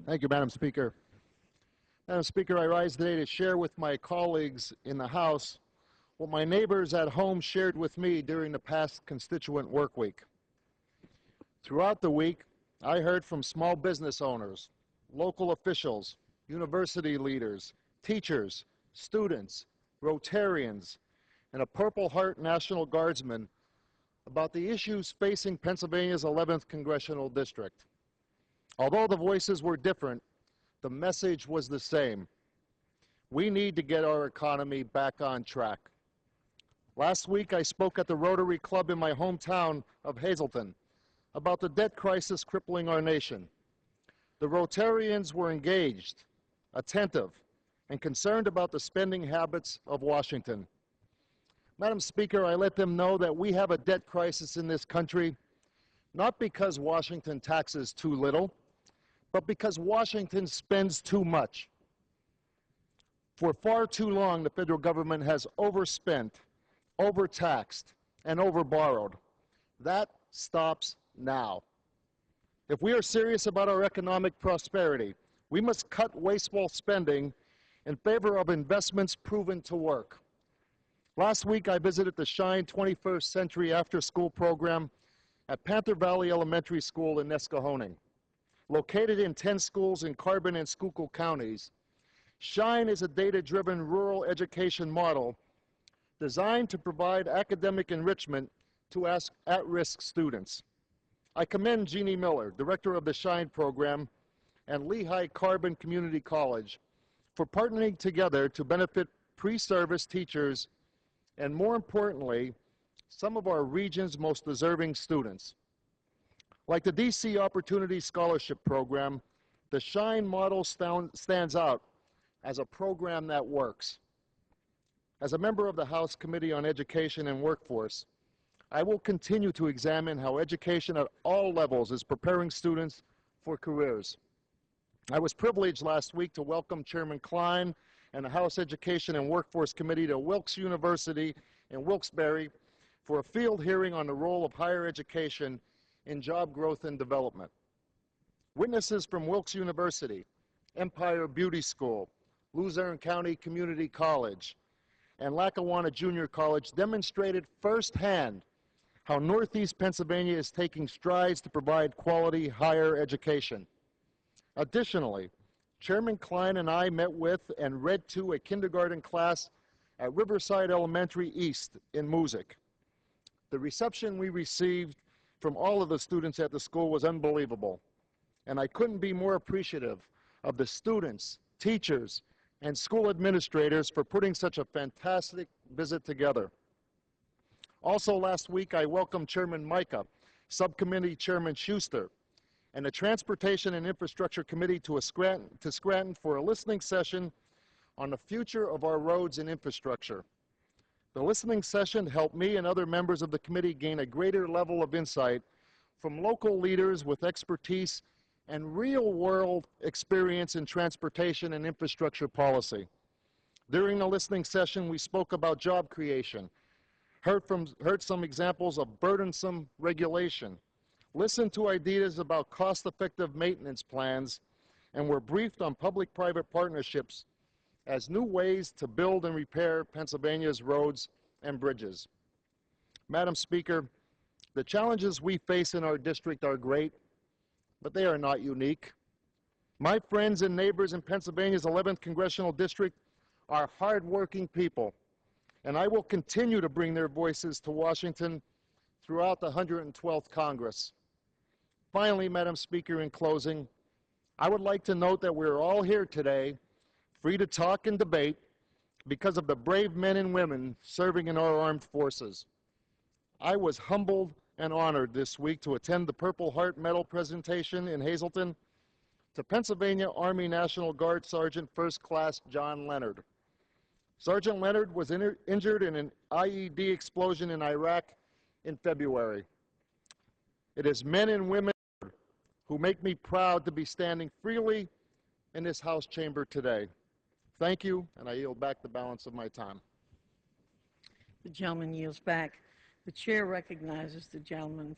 Thank you, Madam Speaker. Madam Speaker, I rise today to share with my colleagues in the House what my neighbors at home shared with me during the past Constituent Work Week. Throughout the week, I heard from small business owners, local officials, university leaders, teachers, students, Rotarians, and a Purple Heart National Guardsman about the issues facing Pennsylvania's 11th Congressional District. Although the voices were different, the message was the same. We need to get our economy back on track. Last week, I spoke at the Rotary Club in my hometown of Hazleton about the debt crisis crippling our nation. The Rotarians were engaged, attentive, and concerned about the spending habits of Washington. Madam Speaker, I let them know that we have a debt crisis in this country, not because Washington taxes too little, but because Washington spends too much. For far too long, the federal government has overspent, overtaxed, and overborrowed. That stops now. If we are serious about our economic prosperity, we must cut wasteful spending in favor of investments proven to work. Last week, I visited the Shine 21st Century After-School program at Panther Valley Elementary School in Nescahoning. Located in 10 schools in Carbon and Schuylkill counties, Shine is a data-driven rural education model designed to provide academic enrichment to at-risk students. I commend Jeannie Miller, director of the Shine program, and Lehigh Carbon Community College for partnering together to benefit pre-service teachers and, more importantly, some of our region's most deserving students. Like the DC Opportunity Scholarship Program, the Shine model stands out as a program that works. As a member of the House Committee on Education and Workforce, I will continue to examine how education at all levels is preparing students for careers. I was privileged last week to welcome Chairman Klein and the House Education and Workforce Committee to Wilkes University in Wilkes-Barre for a field hearing on the role of higher education in job growth and development. Witnesses from Wilkes University, Empire Beauty School, Luzerne County Community College, and Lackawanna Junior College demonstrated firsthand how Northeast Pennsylvania is taking strides to provide quality higher education. Additionally, Chairman Klein and I met with and read to a kindergarten class at Riverside Elementary East in Moosic. The reception we received from all of the students at the school was unbelievable, and I couldn't be more appreciative of the students, teachers, and school administrators for putting such a fantastic visit together. Also last week, I welcomed Chairman Micah, Subcommittee Chairman Schuster, and the Transportation and Infrastructure Committee to Scranton for a listening session on the future of our roads and infrastructure. The listening session helped me and other members of the committee gain a greater level of insight from local leaders with expertise and real-world experience in transportation and infrastructure policy. During the listening session, we spoke about job creation, heard some examples of burdensome regulation, listened to ideas about cost-effective maintenance plans, and were briefed on public-private partnerships as new ways to build and repair Pennsylvania's roads and bridges. Madam Speaker, the challenges we face in our district are great, but they are not unique. My friends and neighbors in Pennsylvania's 11th Congressional District are hardworking people, and I will continue to bring their voices to Washington throughout the 112th Congress. Finally, Madam Speaker, in closing, I would like to note that we're all here today free to talk and debate because of the brave men and women serving in our armed forces. I was humbled and honored this week to attend the Purple Heart Medal presentation in Hazleton to Pennsylvania Army National Guard Sergeant First Class John Leonard. Sergeant Leonard was injured in an IED explosion in Iraq in February. It is men and women who make me proud to be standing freely in this House chamber today. Thank you, and I yield back the balance of my time. The gentleman yields back. The chair recognizes the gentleman